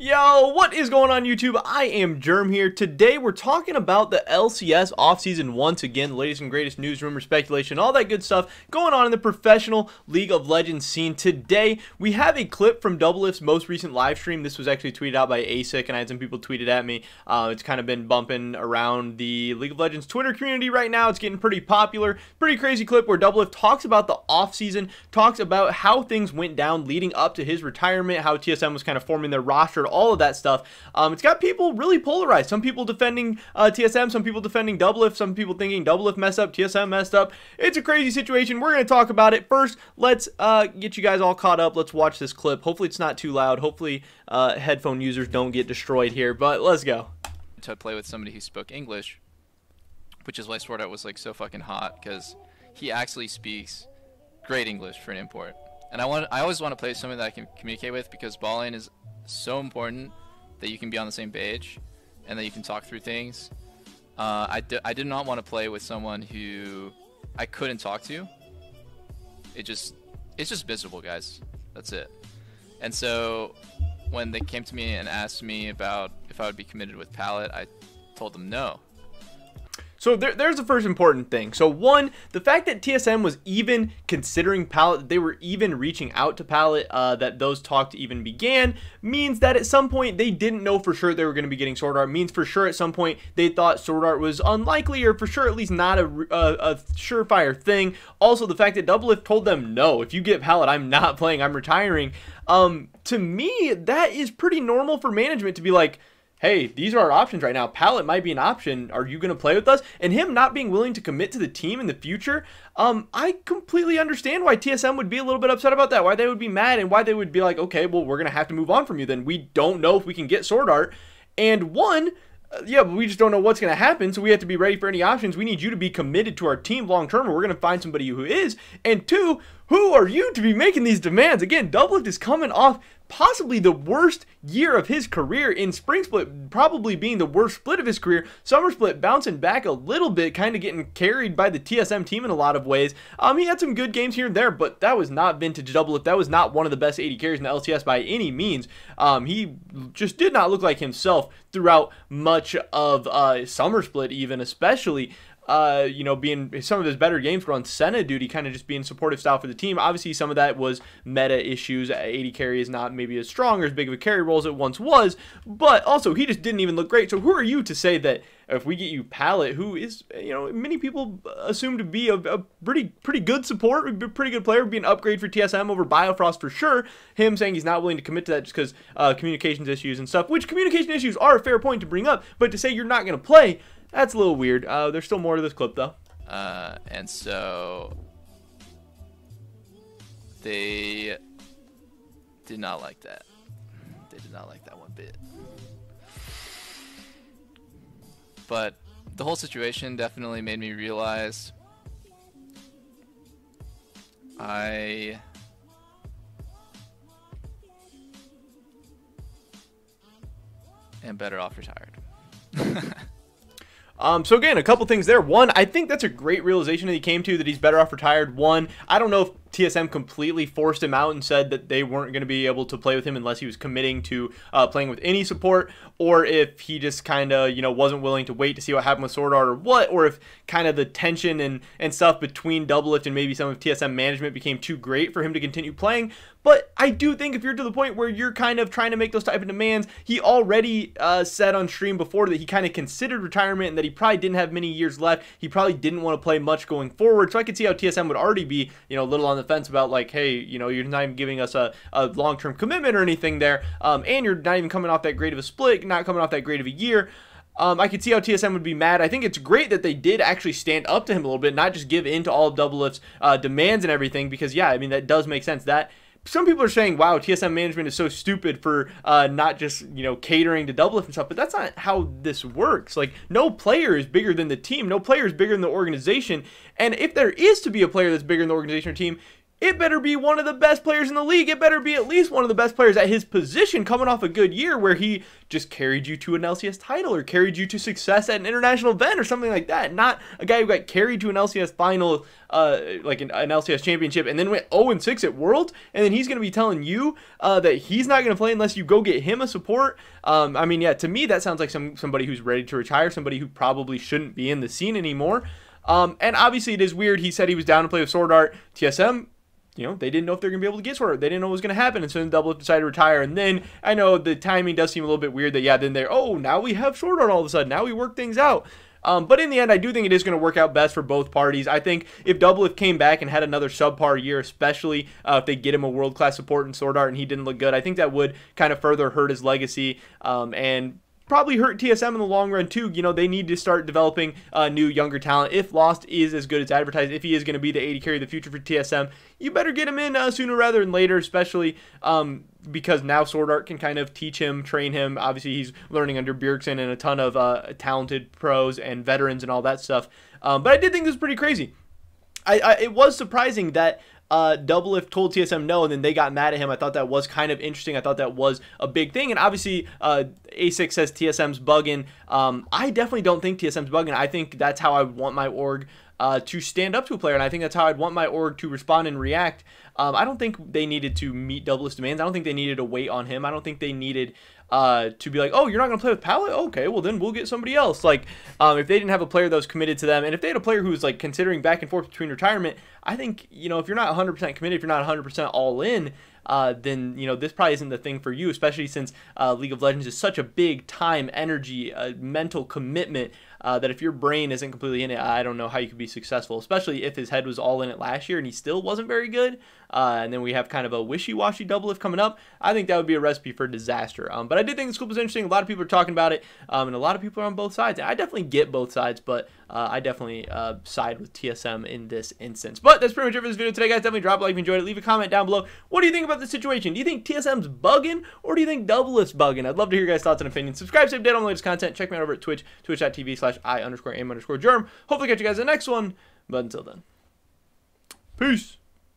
Yo, what is going on YouTube? I am Germ here. Today we're talking about the LCS offseason once again, the latest and greatest news, rumor, speculation, all that good stuff going on in the professional League of Legends scene. Today we have a clip from Doublelift's most recent live stream. This was actually tweeted out by ASIC and I had some people tweet it at me. It's kind of been bumping around the League of Legends Twitter community right now. It's getting pretty popular. Pretty crazy clip where Doublelift talks about the offseason, talks about how things went down leading up to his retirement, how TSM was kind of forming their roster, all of that stuff. It's got people really polarized. Some people defending TSM, some people defending Doublelift, some people thinking Doublelift messed up, TSM messed up. It's a crazy situation. We're going to talk about it. First, let's get you guys all caught up. Let's watch this clip. Hopefully it's not too loud. Hopefully headphone users don't get destroyed here, but let's go. To play with somebody who spoke English, which is why swordart was like so fucking hot, because he actually speaks great English for an import. And I always want to play with somebody that I can communicate with, because ball lane is so important that you can be on the same page and that you can talk through things. I did not want to play with someone who I couldn't talk to. It's just miserable, guys. That's it. And so when they came to me and asked me about if I would be committed with Palette, I told them no. So there's the first important thing. So one, the fact that TSM was even considering Palette, that they were even reaching out to Palette, that those talks even began, means that at some point they didn't know for sure they were going to be getting swordart. Means for sure at some point they thought swordart was unlikely, or for sure at least not a surefire thing. Also, the fact that Doublelift told them, no, if you get Palette, I'm not playing, I'm retiring. To me, that is pretty normal for management to be like, hey, these are our options right now. Palette might be an option. Are you going to play with us? And him not being willing to commit to the team in the future, I completely understand why TSM would be a little bit upset about that, why they would be mad, and why they would be like, okay, well, we're going to have to move on from you then. We don't know if we can get swordart. And one, yeah, but we just don't know what's going to happen, so we have to be ready for any options. We need you to be committed to our team long term, or we're going to find somebody who is. And two, who are you to be making these demands? Again, Doublelift is coming off possibly the worst year of his career, in spring split probably being the worst split of his career, summer split bouncing back a little bit, kind of getting carried by the TSM team in a lot of ways. He had some good games here and there, but that was not vintage Doublelift. That was not one of the best 80 carries in the LCS by any means. He just did not look like himself throughout much of summer split, even especially. You know, being some of his better games were on Senna duty, kind of just being supportive style for the team. Obviously, some of that was meta issues. 80 carry is not maybe as strong or as big of a carry role as it once was, but also he just didn't even look great. So who are you to say that if we get you Palette, who is, you know, many people assume to be a pretty good support, a pretty good player, would be an upgrade for TSM over Biofrost for sure. Him saying he's not willing to commit to that just because communications issues and stuff, which communication issues are a fair point to bring up, but to say you're not going to play, that's a little weird. There's still more to this clip, though. And so they did not like that. They did not like that one bit. But the whole situation definitely made me realize I am better off retired. So again, a couple things there. One, I think that's a great realization that he came to, that he's better off retired. One, I don't know if TSM completely forced him out and said that they weren't going to be able to play with him unless he was committing to playing with any support, or if he just kind of, you know, wasn't willing to wait to see what happened with swordart or what, or if kind of the tension and stuff between Doublelift and maybe some of TSM management became too great for him to continue playing. But I do think if you're to the point where you're kind of trying to make those type of demands, he already said on stream before that he kind of considered retirement and that he probably didn't have many years left. He probably didn't want to play much going forward. So I could see how TSM would already be, you know, a little on the fence about like, hey, you know, you're not even giving us a long-term commitment or anything there. And you're not even coming off that great of a split, not coming off that great of a year. I could see how TSM would be mad. I think it's great that they did actually stand up to him a little bit, not just give in to all of Doublelift's demands and everything, because yeah, I mean, that does make sense. That some people are saying, wow, TSM management is so stupid for not just, you know, catering to Doublelift and stuff, but that's not how this works. Like, no player is bigger than the team. No player is bigger than the organization. And if there is to be a player that's bigger than the organization or team, it better be one of the best players in the league. It better be at least one of the best players at his position, coming off a good year where he just carried you to an LCS title or carried you to success at an international event or something like that. Not a guy who got carried to an LCS final, like an LCS championship, and then went 0-6 at Worlds, and then he's going to be telling you that he's not going to play unless you go get him a support. I mean, yeah, to me, that sounds like somebody who's ready to retire, somebody who probably shouldn't be in the scene anymore. And obviously, it is weird. He said he was down to play with swordart. TSM, you know, they didn't know if they're going to be able to get swordart. They didn't know what was going to happen. And so then Doublelift decided to retire. And then I know the timing does seem a little bit weird that, yeah, then they're, oh, now we have swordart all of a sudden. Now we work things out. But in the end, I do think it is going to work out best for both parties. I think if Doublelift came back and had another subpar year, especially if they get him a world-class support in swordart and he didn't look good, I think that would kind of further hurt his legacy and probably hurt TSM in the long run too. You know, they need to start developing new younger talent. If Lost is as good as advertised, if he is going to be the AD carry of the future for TSM, you better get him in sooner rather than later, especially because now swordart can kind of teach him, train him. Obviously, he's learning under Bjergsen and a ton of talented pros and veterans and all that stuff. But I did think this was pretty crazy. It was surprising that Doublelift told TSM no, and then they got mad at him. I thought that was kind of interesting. I thought that was a big thing. And obviously, A6 says TSM's bugging. I definitely don't think TSM's bugging. I think that's how I want my org to stand up to a player, and I think that's how I'd want my org to respond and react. I don't think they needed to meet Doublelift's demands. I don't think they needed to wait on him. I don't think they needed to be like, oh, you're not going to play with Pallet? Okay, well then we'll get somebody else. Like, if they didn't have a player that was committed to them, and if they had a player who was like considering back and forth between retirement, I think, you know, if you're not 100% committed, if you're not 100% all in, then, you know, this probably isn't the thing for you, especially since League of Legends is such a big time, energy, mental commitment that if your brain isn't completely in it, I don't know how you could be successful, especially if his head was all in it last year and he still wasn't very good. And then we have kind of a wishy-washy Doublelift coming up. I think that would be a recipe for disaster. But I did think the scoop was interesting. A lot of people are talking about it, and a lot of people are on both sides. And I definitely get both sides, but I definitely side with TSM in this instance. But that's pretty much it for this video today, guys. Definitely drop a like if you enjoyed it. Leave a comment down below. What do you think about the situation? Do you think TSM's bugging, or do you think Doublelift's bugging? I'd love to hear your guys' thoughts and opinions. Subscribe to stay updated on the latest content. Check me out over at Twitch, twitch.tv/I_am_germ. Hopefully catch you guys in the next one. But until then, peace.